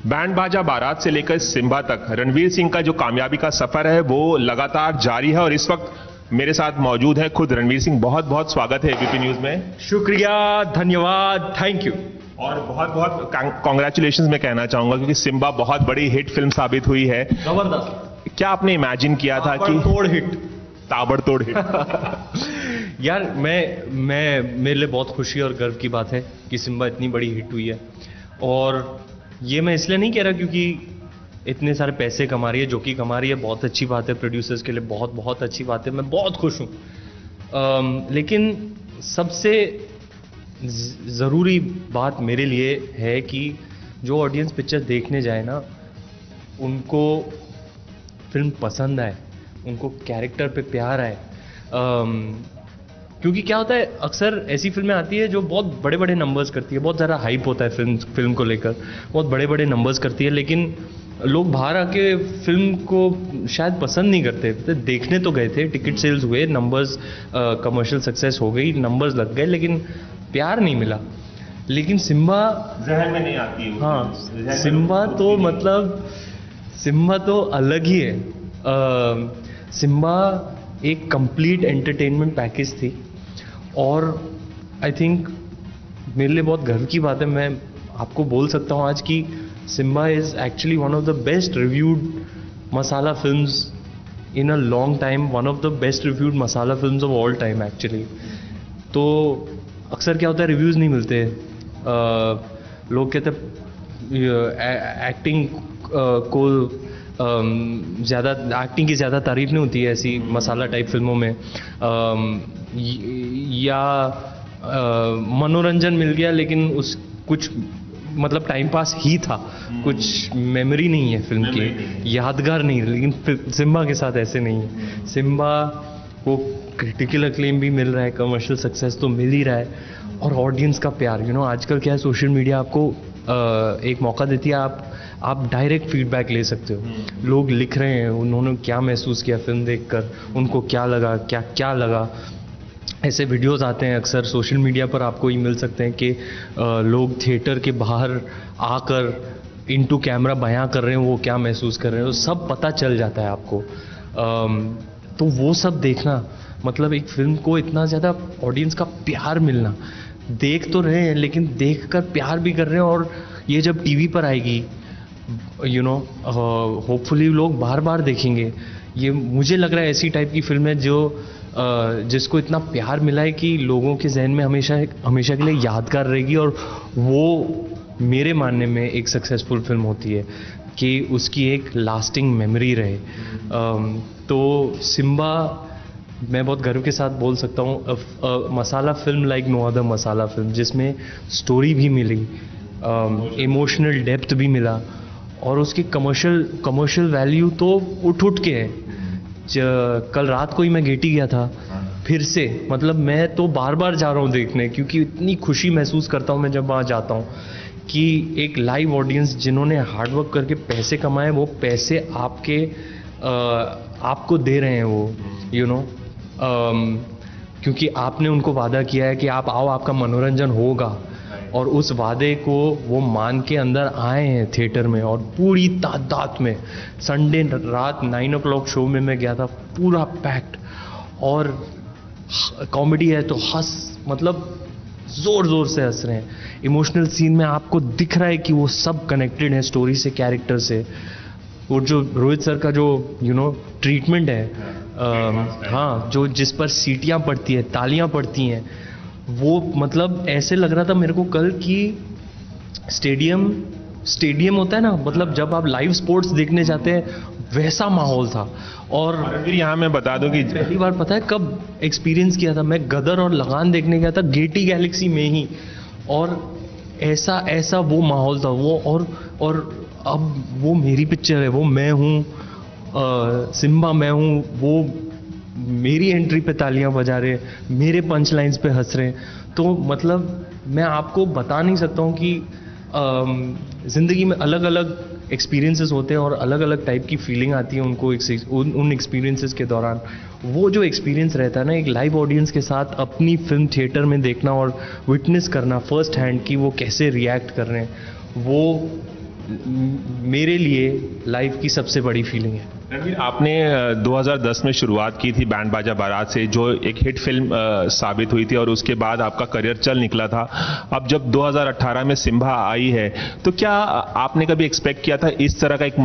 Band बाजा बारात से लेकर सिम्बा तक रणवीर सिंह का जो कामयाबी का सफर है वो लगातार जारी है और इस वक्त मेरे साथ मौजूद है खुद रणवीर सिंह। बहुत बहुत स्वागत है एबीपी न्यूज में। शुक्रिया, धन्यवाद, थैंक यू। और बहुत बहुत कॉन्ग्रेचुलेशन मैं कहना चाहूंगा क्योंकि सिम्बा बहुत बड़ी हिट फिल्म साबित हुई है। जबरदस्त। क्या आपने इमेजिन किया था कि ताबड़तोड़ हिट? ताबड़तोड़ हिट। यार मेरे लिए बहुत खुशी और गर्व की बात है कि सिम्बा इतनी बड़ी हिट हुई है। और ये मैं इसलिए नहीं कह रहा क्योंकि इतने सारे पैसे कमा रही है, जो कि कमा रही है बहुत अच्छी बात है, प्रोड्यूसर्स के लिए बहुत बहुत अच्छी बात है, मैं बहुत खुश हूँ। लेकिन सबसे ज़रूरी बात मेरे लिए है कि जो ऑडियंस पिक्चर देखने जाए ना, उनको फिल्म पसंद आए, उनको कैरेक्टर पे प्यार आए। क्योंकि क्या होता है, अक्सर ऐसी फिल्में आती है जो बहुत बड़े बड़े नंबर्स करती है, बहुत ज़्यादा हाइप होता है फिल्म को लेकर, बहुत बड़े बड़े नंबर्स करती है, लेकिन लोग बाहर आके फिल्म को शायद पसंद नहीं करते। तो देखने तो गए थे, टिकट सेल्स हुए, नंबर्स, कमर्शियल सक्सेस हो गई, नंबर्स लग गए, लेकिन प्यार नहीं मिला। लेकिन सिम्बा जहन में नहीं आती है। हाँ, सिम्बा तो अलग ही है। सिम्बा एक कंप्लीट एंटरटेनमेंट पैकेज थी और आई थिंक मेरे लिए बहुत गर्व की बात है, मैं आपको बोल सकता हूँ आज कि Simmba is actually one of the best reviewed masala films in a long time, one of the best reviewed masala films of all time actually. तो अक्सर क्या होता है, रिव्यूज़ नहीं मिलते, लोग कहते एक्टिंग को ज़्यादा, एक्टिंग की ज़्यादा तारीफ नहीं होती है ऐसी मसाला टाइप फिल्मों में, या मनोरंजन मिल गया लेकिन उस कुछ मतलब टाइम पास ही था, कुछ मेमोरी नहीं है फिल्म की, यादगार नहीं है। लेकिन सिम्बा के साथ ऐसे नहीं है। सिम्बा को क्रिटिकल अक्लेम भी मिल रहा है, कमर्शियल सक्सेस तो मिल ही रहा है, और ऑडियंस का प्यार। आजकल क्या है, सोशल मीडिया आपको एक मौका देती है, आप डायरेक्ट फीडबैक ले सकते हो। लोग लिख रहे हैं उन्होंने क्या महसूस किया फिल्म देखकर, उनको क्या लगा, क्या लगा। ऐसे वीडियोस आते हैं अक्सर सोशल मीडिया पर, आपको ही मिल सकते हैं कि लोग थिएटर के बाहर आकर इनटू कैमरा बयां कर रहे हैं वो क्या महसूस कर रहे हैं, तो सब पता चल जाता है आपको। तो वो सब देखना, मतलब एक फिल्म को इतना ज़्यादा ऑडियंस का प्यार मिलना, देख तो रहे हैं लेकिन देख कर प्यार भी कर रहे हैं, और ये जब टीवी पर आएगी होपफुली लोग बार बार देखेंगे। ये मुझे लग रहा है ऐसी टाइप की फिल्म है जो जिसको इतना प्यार मिला है कि लोगों के जहन में हमेशा के लिए यादगार रहेगी, और वो मेरे मानने में एक सक्सेसफुल फिल्म होती है कि उसकी एक लास्टिंग मेमोरी रहे। तो सिम्बा, मैं बहुत गर्व के साथ बोल सकता हूँ, मसाला फिल्म लाइक नो अदर मसाला फिल्म, जिसमें स्टोरी भी मिली, इमोशनल डेप्थ भी मिला, और उसकी कमर्शियल वैल्यू तो उठ के है। कल रात को ही मैं गेटी गया था फिर से, मतलब मैं तो बार बार जा रहा हूँ देखने, क्योंकि इतनी खुशी महसूस करता हूँ मैं जब वहाँ जाता हूँ कि एक लाइव ऑडियंस जिन्होंने हार्डवर्क करके पैसे कमाए, वो पैसे आपको दे रहे हैं वो, क्योंकि आपने उनको वादा किया है कि आप आओ, आपका मनोरंजन होगा, और उस वादे को वो मान के अंदर आए हैं थिएटर में, और पूरी तादाद में। संडे रात 9 o'clock शो में मैं गया था, पूरा पैक्ड, और कॉमेडी है तो मतलब ज़ोर ज़ोर से हंस रहे हैं। इमोशनल सीन में आपको दिख रहा है कि वो सब कनेक्टेड है स्टोरी से, कैरेक्टर से। वो जो रोहित सर का जो ट्रीटमेंट है, हाँ, जो जिस पर सीटियाँ पड़ती है, तालियाँ पड़ती हैं, वो मतलब ऐसे लग रहा था मेरे को कल कि स्टेडियम होता है ना, मतलब जब आप लाइव स्पोर्ट्स देखने जाते हैं वैसा माहौल था। और फिर यहाँ मैं बता दूं कि पहली बार पता है कब एक्सपीरियंस किया था, मैं गदर और लगान देखने गया था गेटी गैलेक्सी में ही, और ऐसा वो माहौल था वो। और अब वो मेरी पिक्चर है, वो मैं हूँ, सिम्बा मैं हूँ, वो मेरी एंट्री पे तालियां बजा रहे, मेरे पंच लाइन्स पे हंस रहे। तो मतलब मैं आपको बता नहीं सकता हूँ कि ज़िंदगी में अलग अलग एक्सपीरियंसेस होते हैं और अलग अलग टाइप की फीलिंग आती है उनको उन एक्सपीरियंसेस के दौरान। वो जो एक्सपीरियंस रहता है ना, एक लाइव ऑडियंस के साथ अपनी फिल्म थिएटर में देखना और विटनेस करना फर्स्ट हैंड कि वो कैसे रिएक्ट कर रहे हैं, मेरे लिए लाइफ की सबसे बड़ी फीलिंग है। रणवीर, आपने 2010 में शुरुआत की थी बैंड बाजा बारात से, जो एक हिट फिल्म साबित हुई थी और उसके बाद आपका करियर चल निकला था। अब जब 2018 में सिम्बा आई है, तो क्या आपने कभी एक्सपेक्ट किया था इस तरह का एक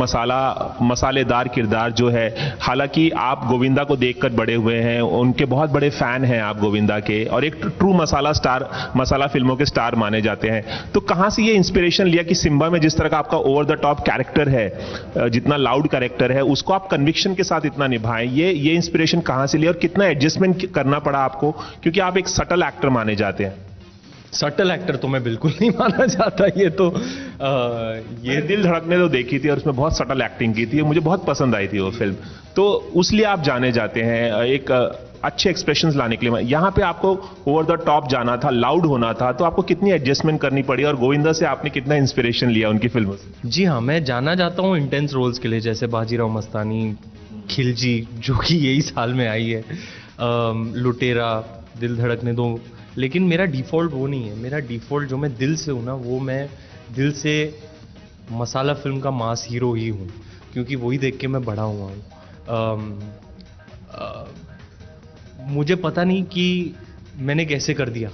मसालेदार किरदार जो है? हालांकि आप गोविंदा को देखकर बड़े हुए हैं, उनके बहुत बड़े फैन हैं आप गोविंदा के, और एक ट्रू मसाला फिल्मों के स्टार माने जाते हैं। तो कहां से ये इंस्पिरेशन लिया कि सिम्बा में जिस तरह का आपका ओवर द टॉप कैरेक्टर है, जितना लाउड कैरेक्टर है, उसको आप कन्विक्शन के साथ इतना निभाएं? ये इंस्पिरेशन कहां से लिया और कितना एडजस्टमेंट करना पड़ा आपको, क्योंकि आप एक सटल एक्टर माने जाते हैं? सटल एक्टर तो मैं बिल्कुल नहीं माना जाता। ये दिल धड़कने तो देखी थी और उसमें बहुत सटल एक्टिंग की थी, मुझे बहुत पसंद आई थी वो फिल्म, तो उसलिए आप जाने जाते हैं एक अच्छे एक्सप्रेशंस लाने के लिए। यहाँ पे आपको ओवर द टॉप जाना था, लाउड होना था, तो आपको कितनी एडजस्टमेंट करनी पड़ी और गोविंदा से आपने कितना इंस्पिरेशन लिया उनकी फिल्मों से? जी हाँ, मैं जाना जाता हूँ इंटेंस रोल्स के लिए, जैसे बाजीराव मस्तानी, खिलजी जो कि यही साल में आई है, लुटेरा, दिल धड़कने दो। लेकिन मेरा डिफ़ॉल्ट वो नहीं है। मेरा डिफ़ॉल्ट जो मैं दिल से हूँ ना, वो मैं दिल से मसाला फिल्म का मास हीरो ही हूँ, क्योंकि वही देख के मैं बड़ा हुआ हूँ। मुझे पता नहीं कि मैंने कैसे कर दिया।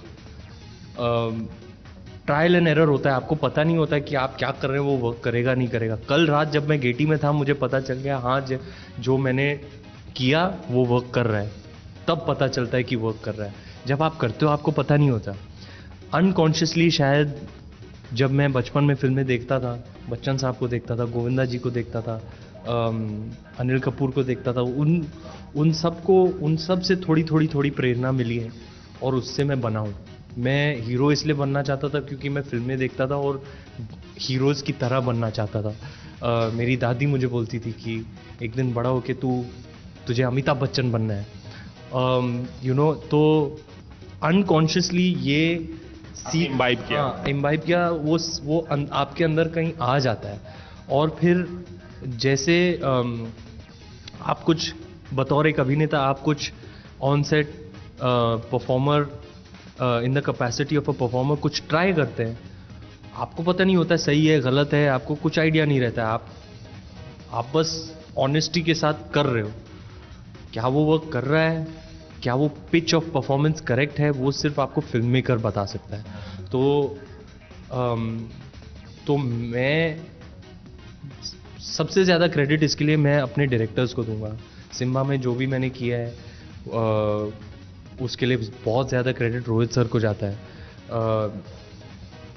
ट्रायल एंड एरर होता है, आपको पता नहीं होता है कि आप क्या कर रहे हैं वो वर्क करेगा नहीं करेगा। कल रात जब मैं गेटी में था, मुझे पता चल गया हाँ जो मैंने किया वो वर्क कर रहा है। तब पता चलता है कि वर्क कर रहा है। जब आप करते हो आपको पता नहीं होता। अनकॉन्शियसली शायद जब मैं बचपन में फिल्में देखता था, बच्चन साहब को देखता था, गोविंदा जी को देखता था, अनिल कपूर को देखता था, उन सब से थोड़ी प्रेरणा मिली है और उससे मैं बना हूँ। मैं हीरो इसलिए बनना चाहता था क्योंकि मैं फिल्में देखता था और हीरोज़ की तरह बनना चाहता था। मेरी दादी मुझे बोलती थी कि एक दिन बड़ा होके तुझे अमिताभ बच्चन बनना है। तो अनकॉन्शियसली ये इम्बाइब किया, वो आपके अंदर कहीं आ जाता है। और फिर जैसे आप कुछ बतौर एक अभिनेता, आप कुछ on set performer, in the capacity of a performer कुछ ट्राई करते हैं। आपको पता नहीं होता सही है गलत है, आपको कुछ आइडिया नहीं रहता है। आप बस ऑनेस्टी के साथ कर रहे हो। क्या वो वर्क कर रहा है, क्या वो पिच ऑफ परफॉर्मेंस करेक्ट है, वो सिर्फ आपको फिल्म मेकर बता सकता है। तो मैं सबसे ज़्यादा क्रेडिट इसके लिए मैं अपने डायरेक्टर्स को दूंगा। सिम्बा में जो भी मैंने किया है उसके लिए बहुत ज़्यादा क्रेडिट रोहित सर को जाता है।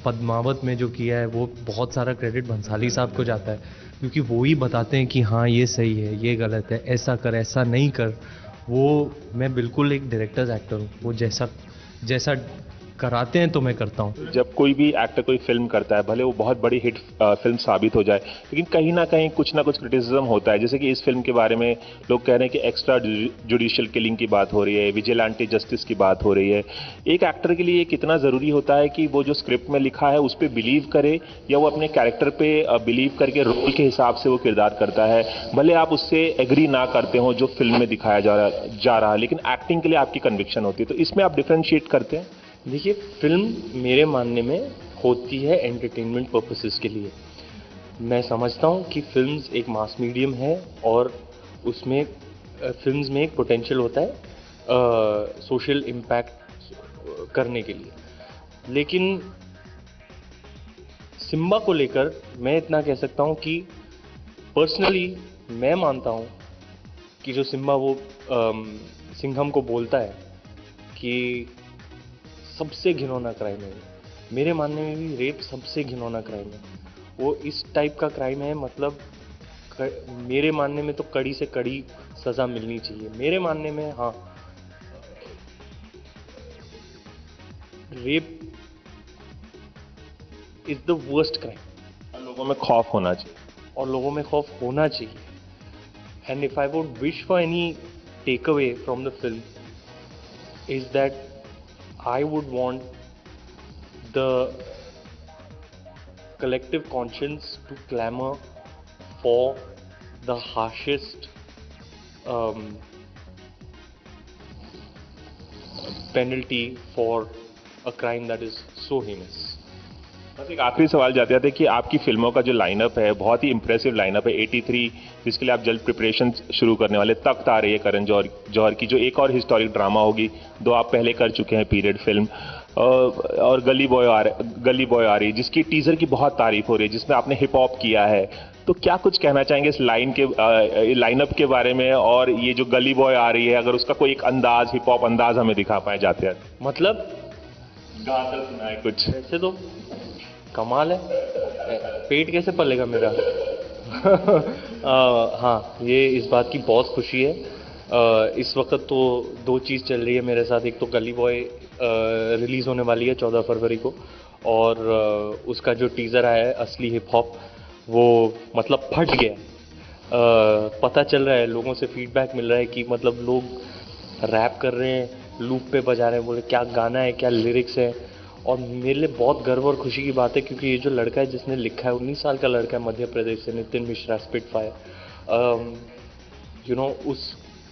पद्मावत में जो किया है वो बहुत सारा क्रेडिट भंसाली साहब को जाता है, क्योंकि वो ही बताते हैं कि हाँ ये सही है, ये गलत है, ऐसा कर, ऐसा नहीं कर। वो मैं बिल्कुल एक डायरेक्टर्स एक्टर हूँ, वो जैसा कराते हैं तो मैं करता हूँ। जब कोई भी एक्टर कोई फिल्म करता है, भले वो बहुत बड़ी हिट फिल्म साबित हो जाए, लेकिन कहीं ना कहीं कुछ ना कुछ क्रिटिसिज्म होता है। जैसे कि इस फिल्म के बारे में लोग कह रहे हैं कि एक्स्ट्रा जुडिशियल किलिंग की बात हो रही है, विजिलेंटी जस्टिस की बात हो रही है। एक एक्टर के लिए कितना ज़रूरी होता है कि वो जो स्क्रिप्ट में लिखा है उस पर बिलीव करे, या वो अपने कैरेक्टर पे बिलीव करके रोल के हिसाब से वो किरदार करता है, भले आप उससे एग्री ना करते हो जो फिल्म में दिखाया जा रहा है, लेकिन एक्टिंग के लिए आपकी कन्विक्शन होती है। तो इसमें आप डिफ्रेंशिएट करते हैं? देखिए, फिल्म मेरे मानने में होती है एंटरटेनमेंट पर्पसेस के लिए। मैं समझता हूँ कि फिल्म्स एक मास मीडियम है और उसमें फिल्म्स में एक पोटेंशियल होता है सोशल इम्पैक्ट करने के लिए। लेकिन सिम्बा को लेकर मैं इतना कह सकता हूँ कि पर्सनली मैं मानता हूँ कि जो सिम्बा वो सिंघम को बोलता है कि सबसे घिनौना क्राइम है। मेरे मानने में भी रेप सबसे घिनौना क्राइम है। वो इस टाइप का क्राइम है, मतलब मेरे मानने में तो कड़ी से कड़ी सज़ा मिलनी चाहिए। मेरे मानने में हाँ, rape is the worst crime. लोगों में खौफ होना चाहिए, और लोगों में खौफ होना चाहिए। And if I would wish for any take away from the film is that I would want the collective conscience to clamor for the harshest penalty for a crime that is so heinous. बस एक आखिरी सवाल जाते जाते कि आपकी फिल्मों का जो लाइनअप है बहुत ही इंप्रेसिव लाइनअप है। 83 जिसके लिए आप जल्द प्रिपरेशन शुरू करने वाले, तख्त आ रही है करण जौहर की, जो एक और हिस्टोरिक ड्रामा होगी, 2 आप पहले कर चुके हैं पीरियड फिल्म, और गली बॉय आ रही है जिसकी टीजर की बहुत तारीफ हो रही है, जिसमें आपने हिप हॉप किया है। तो क्या कुछ कहना चाहेंगे इस लाइनअप के बारे में, और ये जो गली बॉय आ रही है अगर उसका कोई एक अंदाज, हिप हॉप अंदाज हमें दिखा पाए जाते हैं? मतलब गाकर सुनाए कुछ ऐसे तो कमाल है, पेट कैसे पलेगा मेरा। हाँ, ये इस बात की बहुत खुशी है। इस वक्त तो 2 चीज़ चल रही है मेरे साथ। एक तो गली बॉय रिलीज़ होने वाली है 14 फरवरी को, और उसका जो टीज़र आया है असली हिप हॉप, वो मतलब फट गया। पता चल रहा है, लोगों से फीडबैक मिल रहा है कि मतलब लोग रैप कर रहे हैं, लूप पे बजा रहे हैं, बोले क्या गाना है, क्या लिरिक्स है। और मेरे लिए बहुत गर्व और खुशी की बात है, क्योंकि ये जो लड़का है जिसने लिखा है, 19 साल का लड़का है, मध्य प्रदेश से, Nitin Mishra, Spitfire. You know,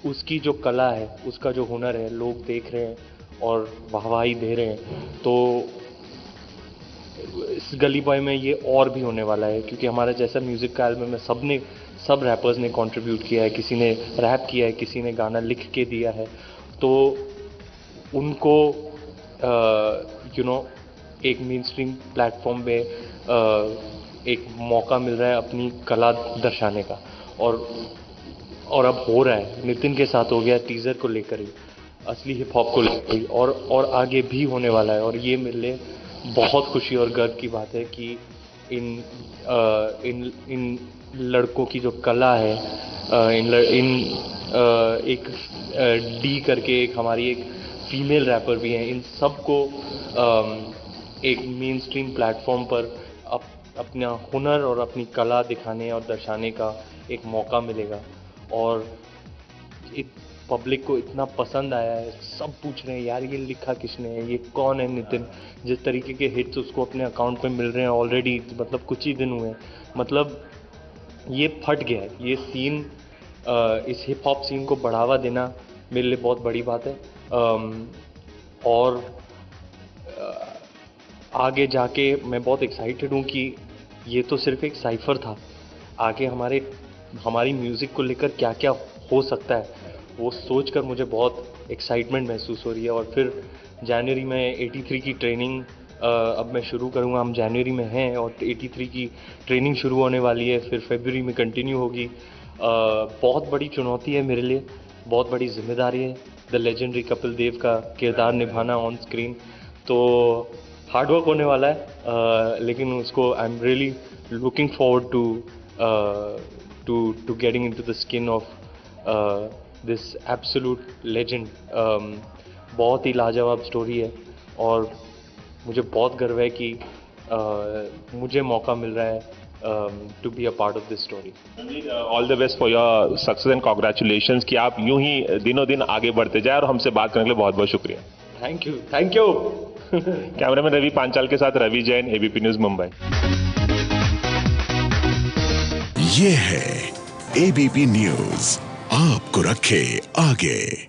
उसकी जो कला है, उसका जो हुनर है, लोग देख रहे हैं और वाहवाही दे रहे हैं। तो इस गली बॉय में ये और भी होने वाला है, क्योंकि हमारा जैसा म्यूज़िक का एल्बम में सब रैपर्स ने कंट्रीब्यूट किया है, किसी ने रैप किया है, किसी ने गाना लिख के दिया है। तो उनको एक मेन स्ट्रीम प्लेटफॉर्म पे एक मौका मिल रहा है अपनी कला दर्शाने का, और अब हो रहा है, नितिन के साथ हो गया टीज़र को लेकर ही, असली हिप हॉप को लेकर ही, और आगे भी होने वाला है। और ये मेरे लिए बहुत खुशी और गर्व की बात है कि इन लड़कों की जो कला है, एक डी करके एक हमारी एक फीमेल रैपर भी हैं, इन सबको एक मेन स्ट्रीम प्लेटफॉर्म पर अपना हुनर और अपनी कला दिखाने और दर्शाने का एक मौका मिलेगा। और पब्लिक को इतना पसंद आया है, सब पूछ रहे हैं यार ये लिखा किसने है, ये कौन है नितिन। जिस तरीके के हिट्स उसको अपने अकाउंट पे मिल रहे हैं ऑलरेडी, मतलब कुछ ही दिन हुए, मतलब ये फट गया है ये सीन। इस हिप हॉप सीन को बढ़ावा देना मेरे लिए बहुत बड़ी बात है। और आगे जाके मैं बहुत एक्साइटेड हूँ कि ये तो सिर्फ एक साइफर था, आगे हमारी म्यूज़िक को लेकर क्या क्या हो सकता है, वो सोचकर मुझे बहुत एक्साइटमेंट महसूस हो रही है। और फिर जनवरी में 83 की ट्रेनिंग अब मैं शुरू करूँगा। हम जनवरी में हैं और 83 की ट्रेनिंग शुरू होने वाली है, फिर फरवरी में कंटिन्यू होगी। बहुत बड़ी चुनौती है मेरे लिए, बहुत बड़ी जिम्मेदारी है द लेजेंडरी कपिल देव का किरदार निभाना ऑन स्क्रीन। तो हार्डवर्क होने वाला है, लेकिन उसको I am really looking forward to getting into the skin of this absolute legend. बहुत ही लाजवाब स्टोरी है और मुझे बहुत गर्व है कि मुझे मौका मिल रहा है to be a part of this story. All the best for your success and congratulations कि आप यूं ही दिनों दिन आगे बढ़ते जाए, और हमसे बात करने के लिए बहुत बहुत शुक्रिया। Thank you. Cameraman Ravi Panchal के साथ रवि जैन, एबीपी न्यूज मुंबई। ये है एबीपी न्यूज, आपको रखे आगे।